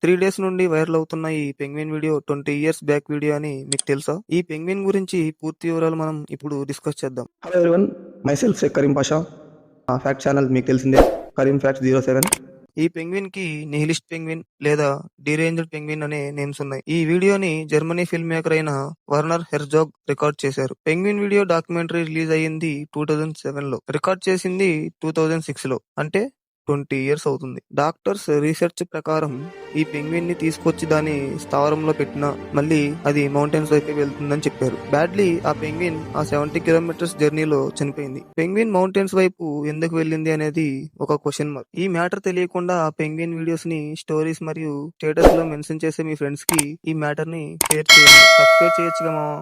3 days నుండి viral అవుతున్న ఈ penguin video 20 years back video అని మీకు తెలుసా? ఈ పెంగ్విన్ గురించి పూర్తి వివరాలు మనం ఇప్పుడు డిస్కస్ చేద్దాం. Hello everyone, myself Shaik Karim Pasha. Fact channel మీకు తెలిసిందే, కరీం ఫ్యాక్ట్స్ 07. ఈ పెంగ్విన్ కి నిహిలిస్ట్ పెంగ్విన్ లేదా డీరేంజ్డ్ పెంగ్విన్ అనే నేమ్స్ ఉన్నాయి. ఈ వీడియోని జర్మనీ ఫిల్మ్ మేకర్ అయిన వర్నర్ హెర్జోగ్ రికార్డ్ చేశారు. పెంగ్విన్ వీడియో డాక్యుమెంటరీ రిలీజ్ అయ్యింది 2007 లో, రికార్డ్ చేసింది 2006 లో, అంటే 20 ఇయర్స్ అవుతుంది. డాక్టర్స్ రీసెర్చ్ ప్రకారం ఈ పెంగ్విన్ ని తీసుకొచ్చి దాని స్థావరంలో పెట్టినా మళ్ళీ అది మౌంటైన్స్ వైపు వెళ్తుందని చెప్పారు. బ్యాడ్లీ ఆ పెంగ్విన్ ఆ 70 కిలోమీటర్స్ జర్నీలో చనిపోయింది. పెంగ్విన్ మౌంటైన్స్ వైపు ఎందుకు వెళ్ళింది అనేది ఒక క్వశ్చన్ మార్క్. ఈ మ్యాటర్ తెలియకుండా ఆ పెంగ్విన్ వీడియోస్ ని స్టోరీస్ మరియు స్టేటస్ లో మెన్షన్ చేసే మీ ఫ్రెండ్స్ కి ఈ మ్యాటర్ ని షేర్ చేయండి. సబ్స్క్రైబ్ చేయొచ్చుగా మావా.